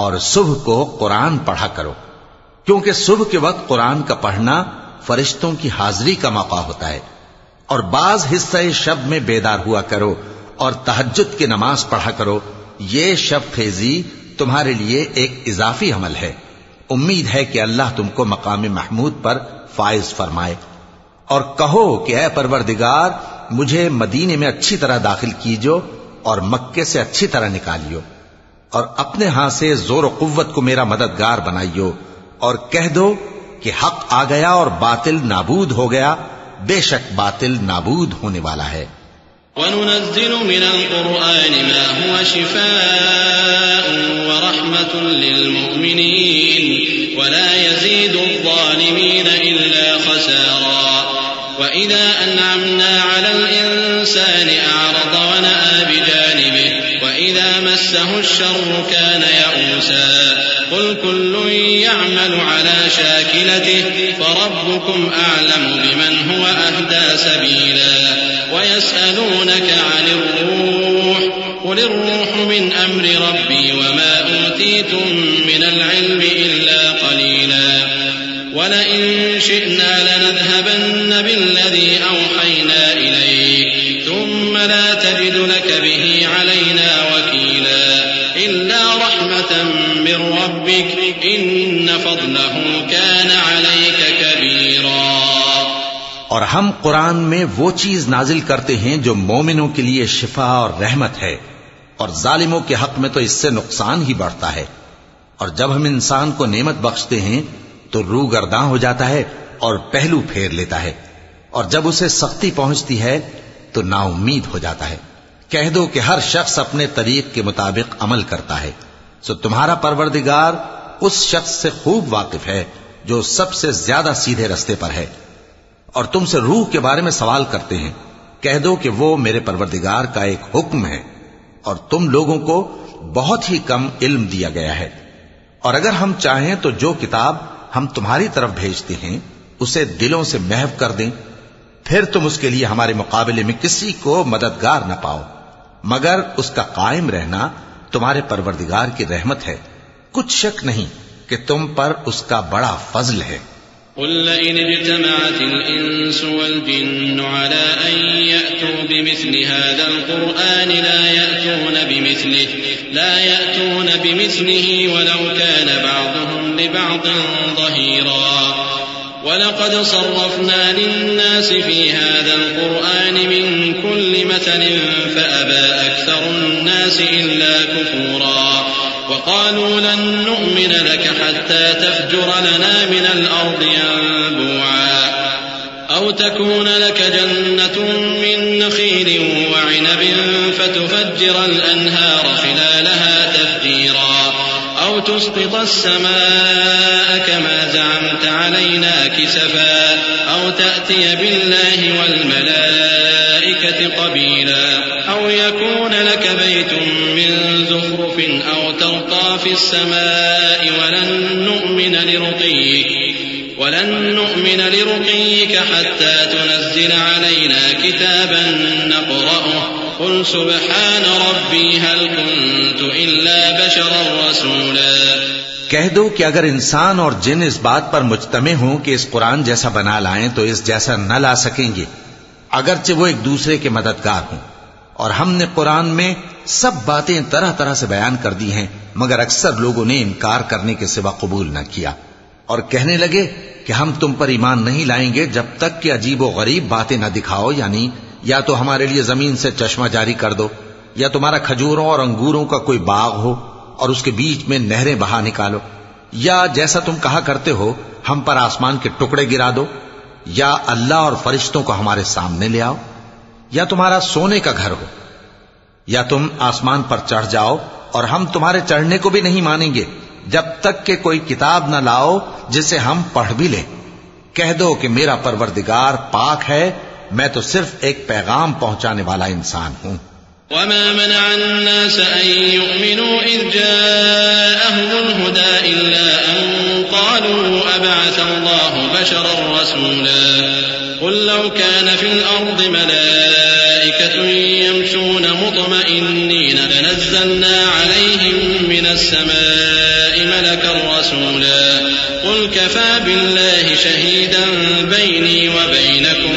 اور صبح کو قرآن پڑھا کرو، کیونکہ صبح کے وقت قرآن کا پڑھنا فرشتوں کی حاضری کا موقع ہوتا ہے، اور بعض حصہ شب میں بیدار ہوا کرو اور تہجد کی نماز پڑھا کرو، یہ شب خیزی تمہارے لیے ایک اضافی عمل ہے۔ امید ہے کہ اللہ تم کو مقام محمود پر فائز فرمائے۔ اور کہو کہ اے پروردگار، مجھے مدینے میں اچھی طرح داخل کیجو اور مکے سے اچھی طرح نکالیو، اور اپنے ہاں سے زور و قوت کو میرا مددگار بنائیو، اور کہہ دو کہ حق آ گیا اور باطل نابود ہو گیا، بے شک باطل نابود ہونے والا ہے۔ وَنُنَزِّلُ مِنَ الْقُرْآنِ مَا هُوَ شِفَاءٌ وَرَحْمَةٌ لِّلْمُؤْمِنِينَ وَلَا يَزِيدُ الظَّالِمِينَ إِلَّا خَسَارًا وَإِذَا أَنْعَمْنَا عَلَى الْإِنسَانِ أَعْرَضَ وَنَأَىٰ بِجَانِبِهِ وَإِذَا مَسَّهُ الشَّرُّ كَانَ يَئُوسًا قُلْ كُلٌّ يَعْمَلُ عَلَى شَاكِلَتِهِ فَرَبُّكُمْ أَعْلَمُ بِمَنْ هُوَ أَهْدَىٰ سَبِيلًا وَيَسْأَلُونَكَ عَنِ الرُّوحِ قُلِ الرُّوحُ مِنْ أَمْرِ رَبِّي وَمَا أُوتِيتُم مِّنَ الْعِلْمِ إِلَّا قَلِيلًا وَلَئِن شِئْنَا لَنَذْهَبَنَّ بِالَّذِي أَوْحَيْنَا إِلَيْكَ ثُمَّ لَا تَجِدُ لَكَ بِهِ عَلَيْنَا وَكِيلًا إِلَّا رَحْمَةً مِّن رَّبِّكَ إِنَّ فَضْلَهُ كَانَ عَلَيْكَ كَبِيرًا۔ اور ہم قرآن میں وہ چیز نازل کرتے ہیں جو مومنوں کے لیے شفا اور رحمت ہے، اور ظالموں کے حق میں تو اس سے نقصان ہی بڑھتا ہے۔ اور جب ہم انسان کو نعمت بخشتے ہیں تو روح گرداں ہو جاتا ہے اور پہلو پھیر لیتا ہے، اور جب اسے سختی پہنچتی ہے تو نا امید ہو جاتا ہے۔ کہہ دو کہ ہر شخص اپنے طریق کے مطابق عمل کرتا ہے، سو تمہارا پروردگار اس شخص سے خوب واقف ہے جو سب سے زیادہ سیدھے رستے پر ہے۔ اور تم سے روح کے بارے میں سوال کرتے ہیں، کہہ دو کہ وہ میرے پروردگار کا ایک حکم ہے، اور تم لوگوں کو بہت ہی کم علم دیا گیا ہے۔ اور اگر ہم چاہیں تو جو کتاب ہم تمہاری طرف بھیجتے ہیں اسے دلوں سے محو کر دیں، پھر تم اس کے لیے ہمارے مقابلے میں کسی کو مددگار نہ پاؤ، مگر اس کا قائم رہنا تمہارے پروردگار کی رحمت ہے۔ کچھ شک نہیں کہ تم پر اس کا بڑا فضل ہے۔ قل لئن اجتمعت الإنس والجن على أن يأتوا بمثل هذا القرآن لا يأتون بمثله ولو كان بعضهم لبعض ظهيرا ولقد صرفنا للناس في هذا القرآن من كل مثل فأبى أكثر الناس إلا كفورا وقالوا لن نؤمن لك حتى تفجر لنا من الأرض ينبوعا أو تكون لك جنة من نخيل وعنب فتفجر الأنهار خلالها تفجيرا أو تسقط السماء كما زعمت علينا كسفا أو تأتي بالله والملائكة قبيلا أو يكون لك بيت من زخرف أو ترقى في السماء ولن نؤمن لرقيك حتى تنزل علينا كتابا نقرأه قل سبحان ربي هل كنت إلا بشرا رسولا۔ کہہ دو کہ اگر انسان اور جن اس بات پر مجتمع ہوں کہ اس قرآن جیسا بنا لائیں تو اس جیسا نہ لا سکیں گے، اگرچہ وہ ایک دوسرے کے مددگار ہوں۔ اور ہم نے قرآن میں سب باتیں طرح طرح سے بیان کر دی ہیں، مگر اکثر لوگوں نے انکار کرنے کے سوا قبول نہ کیا، اور کہنے لگے کہ ہم تم پر ایمان نہیں لائیں گے جب تک کہ عجیب و غریب باتیں نہ دکھاؤ، یعنی یا تو ہمارے لیے زمین سے چشمہ جاری کر دو، یا تمہارا کھجوروں اور انگوروں کا کوئی باغ ہو اور اس کے بیچ میں نہریں بہا نکالو، یا جیسا تم کہا کرتے ہو ہم پر آسمان کے ٹکڑے گرا دو، یا اللہ اور فرشتوں کو ہمارے سامنے لے آؤ، یا تمہارا سونے کا گھر ہو، یا تم آسمان پر چڑھ جاؤ اور ہم تمہارے چڑھنے کو بھی نہیں مانیں گے جب تک کہ کوئی کتاب نہ لاؤ جسے ہم پڑھ بھی لیں۔ کہہ دو کہ میرا پروردگار پاک ہے، میں تو صرف ایک پیغام پہنچانے والا انسان ہوں۔ وما منع الناس أن يؤمنوا إذ جاءهم الهدى إلا أن قالوا أبعث الله بشرا رسولا قل لو كان في الأرض ملائكة يمشون مطمئنين لنزلنا عليهم من السماء ملكا رسولا قل كفى بالله شهيدا بيني وبينكم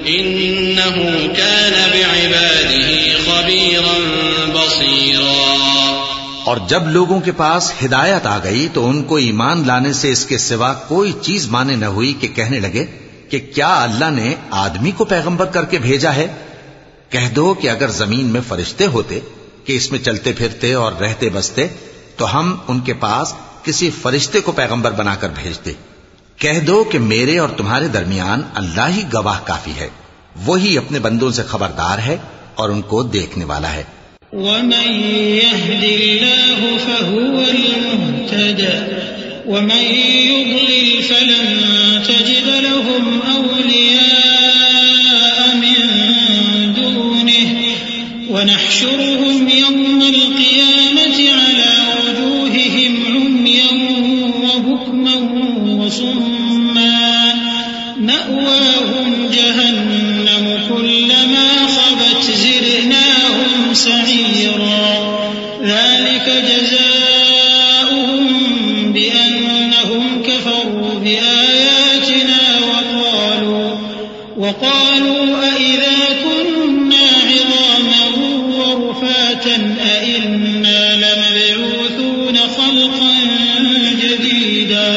إنه كان بعباده خبيرا بصيرا۔ اور جب لوگوں کے پاس ہدایت آ گئی تو ان کو ایمان لانے سے اس کے سوا کوئی چیز مانے نہ ہوئی کہ کہنے لگے کہ کیا اللہ نے آدمی کو پیغمبر کر کے بھیجا ہے؟ کہہ دو کہ اگر زمین میں فرشتے ہوتے کہ اس میں چلتے پھرتے اور رہتے بستے تو ہم ان کے پاس کسی فرشتے کو پیغمبر بنا کر بھیجتے۔ کہہ دو کہ میرے اور تمہارے درمیان اللہ ہی گواہ کافی ہے، وہی اپنے بندوں سے خبردار ہے اور ان کو دیکھنے والا ہے۔ ومن يهد الله فهو المهتد ومن يضلل فلن تجد لهم أولياء من دونه ونحشرهم يوم القيامة على وجوههم عميا وبكما وصما مأواهم جهنم كلما خبت زدناهم سعيرا ذلك جزاؤهم بأنهم كفروا بآياتنا وقالوا أئذا كنا عظاما ورفاتا أئنا لمبعوثون خلقا جديدا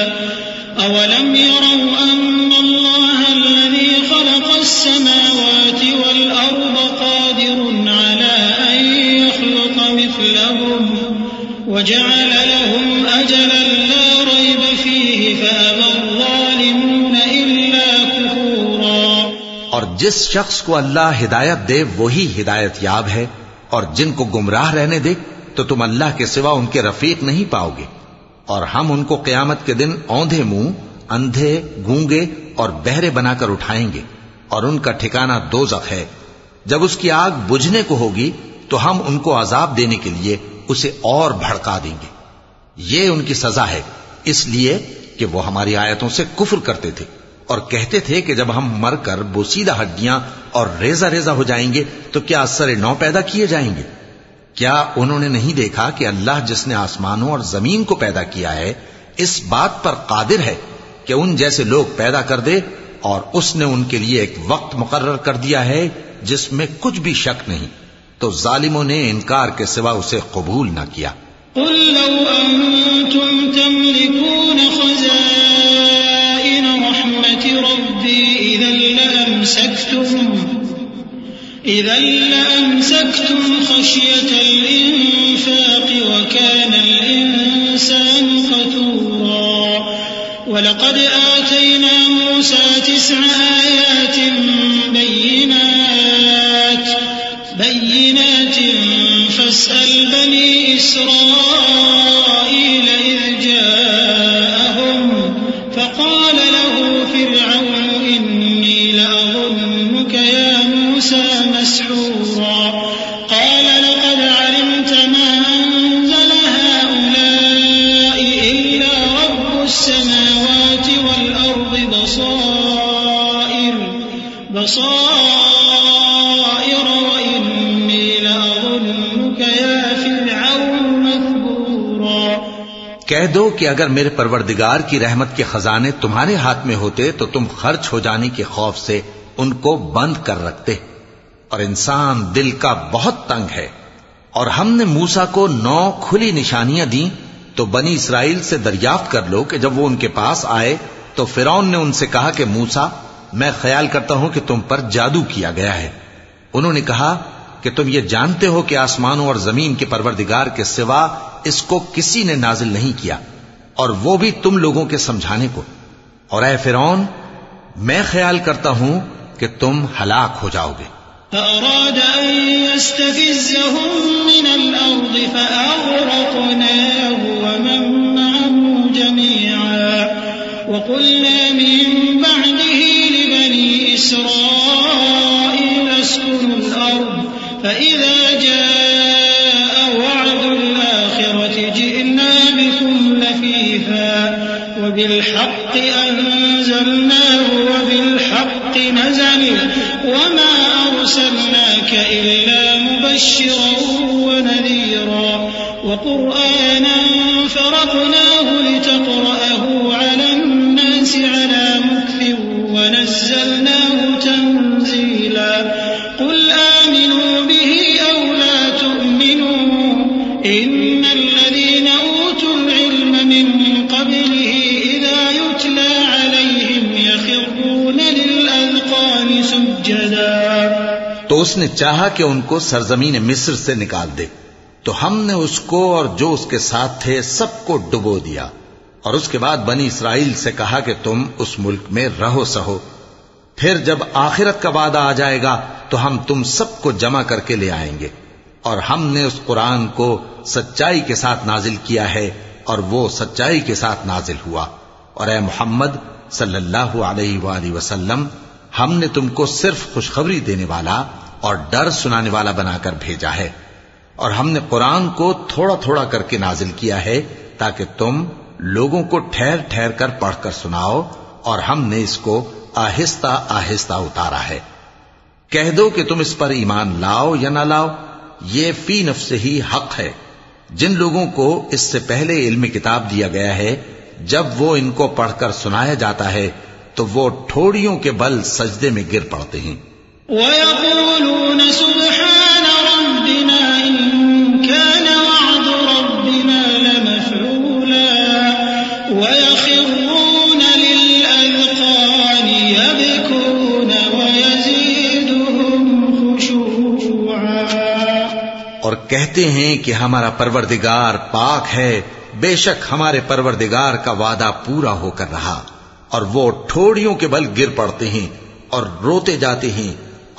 أولم يروا أن الله الذي خلق السماوات والأرض قادر على أن يخلق مثلهم وجعل لهم أجلا لا ريب فيه فأبى الظالمون إلا كفورا۔ اور جس شخص کو اللہ ہدایت دے وہی ہدایت یاب ہے، اور جن کو گمراہ رہنے دے تو تم اللہ کے سوا ان کے رفیق نہیں پاؤ گے۔ اور ہم ان کو قیامت کے دن اوندھے منہ، اندھے، گونگے اور بہرے بنا کر اٹھائیں گے، اور ان کا ٹھکانہ دوزخ ہے۔ جب اس کی آگ بجھنے کو ہوگی تو ہم ان کو عذاب دینے کے لیے اسے اور بھڑکا دیں گے۔ یہ ان کی سزا ہے، اس لیے کہ وہ ہماری آیتوں سے کفر کرتے تھے اور کہتے تھے کہ جب ہم مر کر بوسیدہ ہڈیاں اور ریزہ ریزہ ہو جائیں گے تو کیا اثر نو پیدا کیے جائیں گے؟ کیا انہوں نے نہیں دیکھا کہ اللہ جس نے آسمانوں اور زمین کو پیدا کیا ہے اس بات پر قادر ہے کہ ان جیسے لوگ پیدا کر دے، اور اس نے ان کے لیے ایک وقت مقرر کر دیا ہے جس میں کچھ بھی شک نہیں، تو ظالموں نے انکار کے سوا اسے قبول نہ کیا۔ قل لو أنتم تملكون خزائن رحمة ربي إذا لأمسكتم خشية الإنفاق وكان الإنسان قتورا ولقد آتينا موسى 9 آيات بينات فاسأل بني إسرائيل إذ جاءهم فقال له فرعون إني لأظنك يا موسى مسحورا قال لقد علمت ما أنزل هؤلاء إلا رب السماوات والأرض بصائر وإني لأظنك يا فرعون مثبورا۔ کہہ دو کہ اگر میرے پروردگار کی رحمت کے خزانے تمہارے ہاتھ میں ہوتے تو تم خرچ ہو جانے کے خوف سے ان کو بند کر رکھتے، اور انسان دل کا بہت تنگ ہے۔ اور ہم نے موسیٰ کو 9 کھلی نشانیاں دیں، تو بنی اسرائیل سے دریافت کر لو کہ جب وہ ان کے پاس آئے تو فرعون نے ان سے کہا کہ موسیٰ، میں خیال کرتا ہوں کہ تم پر جادو کیا گیا ہے۔ انہوں نے کہا کہ تم یہ جانتے ہو کہ آسمانوں اور زمین کے پروردگار کے سوا اس کو کسی نے نازل نہیں کیا، اور وہ بھی تم لوگوں کے سمجھانے کو، اور اے فرعون، میں خیال کرتا ہوں کہ تم ہلاک ہو جاؤ گے۔ فأراد أن يستفزهم من الأرض فأغرقناه ومن معه جميعا وقلنا من بعده لبني إسرائيل اسكنوا الأرض فإذا جاء وعد الآخرة جئنا بكم لفيفا وبالحق أنزلناه وبالحق نزل وما أرسلناك إلا مبشرا ونذيرا وقرآنا فرقناه لتقرأه على الناس على مكث ونزلناه تنزيلا قل آمنوا به أو لا تؤمنوا إن الذين أوتوا العلم من قبله إذا يتلى عليهم يخرون للأذقان سجدا۔ تو اس نے چاہا کہ ان کو سرزمین مصر سے نکال دے، تو ہم نے اس کو اور جو اس کے ساتھ تھے سب کو ڈبو دیا، اور اس کے بعد بنی اسرائیل سے کہا کہ تم اس ملک میں رہو سہو، پھر جب آخرت کا وعدہ آ جائے گا تو ہم تم سب کو جمع کر کے لے آئیں گے۔ اور ہم نے اس قرآن کو سچائی کے ساتھ نازل کیا ہے، اور وہ سچائی کے ساتھ نازل ہوا۔ اور اے محمد صلی اللہ علیہ وآلہ وسلم، ہم نے تم کو صرف خوشخبری دینے والا اور ڈر سنانے والا بنا کر بھیجا ہے، اور ہم نے قرآن کو تھوڑا تھوڑا کر کے نازل کیا ہے تاکہ تم لوگوں کو ٹھہر ٹھہر کر پڑھ کر سناؤ، اور ہم نے اس کو آہستہ آہستہ اتارا ہے۔ کہہ دو کہ تم اس پر ایمان لاؤ یا نہ لاؤ، یہ فی نفسہ ہی حق ہے۔ جن لوگوں کو اس سے پہلے علم کتاب دیا گیا ہے، جب وہ ان کو پڑھ کر سنایا جاتا ہے تو وہ ٹھوڑیوں کے بل سجدے میں گر پڑتے ہیں۔ وَيَقُولُونَ سُبْحَانَ رَبِّنَا إِن كَانَ وَعْدُ رَبِّنَا لَمَفْعُولًا وَيَخِرُّونَ لِلْأَذْقَانِ يَبْكُونَ وَيَزِيدُهُمْ خُشُوعًا۔ اور کہتے ہیں کہ ہمارا پروردگار پاک ہے، بے شک ہمارے پروردگار کا وعدہ پورا ہو کر رہا، اور وہ ٹھوڑیوں کے بل گر پڑتے ہیں اور روتے جاتے ہیں،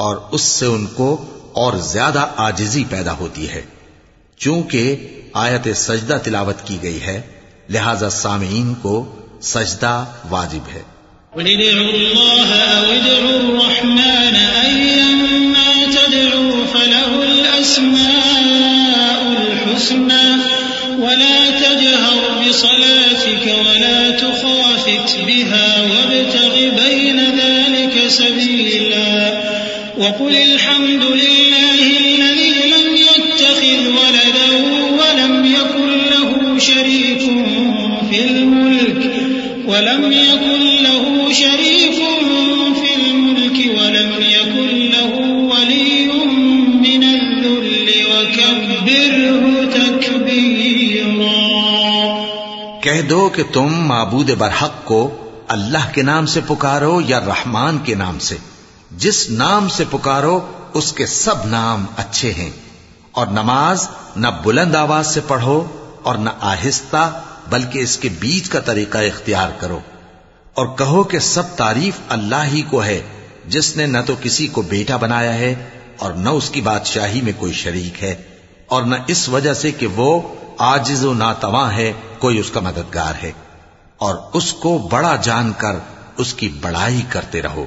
اور اس سے ان کو اور زیادہ عاجزی پیدا ہوتی ہے۔ چونکہ آیت سجدہ تلاوت کی گئی ہے، لہذا سامعین کو سجدہ واجب ہے۔ قُلِ ادْعُوا اللَّهَ أَوِ ادْعُوا الرَّحْمَٰنَ أَيًّمَّا تَدْعُوا فَلَهُ الْأَسْمَاءُ الْحُسْنَىٰ وَلَا تَجْهَرْ بِصَلَاتِكَ وَلَا تُخَافِتْ بِهَا وَابْتَغِ بَيْنَ ذَلِكَ سَبِيلًا وَقُلِ الْحَمْدُ لِلَّهِ الَّذِي لَمْ يَتَّخِذْ وَلَدًا وَلَمْ يَكُن لَّهُ شَرِيكٌ فِي الْمُلْكِ ولم يكن له شريك في الملك ولم يكن له ولي من الذل وكبره تكبيرا. کہہ دو کہ تم معبود برحق کو اللہ کے نام سے پکارو یا رحمان کے نام سے. جس نام سے پکارو اس کے سب نام اچھے ہیں. اور نماز نہ بلند آواز سے پڑھو اور نہ آہستہ، بلکہ اس کے بیچ کا طریقہ اختیار کرو. اور کہو کہ سب تعریف اللہ ہی کو ہے جس نے نہ تو کسی کو بیٹا بنایا ہے اور نہ اس کی بادشاہی میں کوئی شریک ہے، اور نہ اس وجہ سے کہ وہ عاجز و ناتواں ہے کوئی اس کا مددگار ہے. اور اس کو بڑا جان کر اس کی بڑائی کرتے رہو.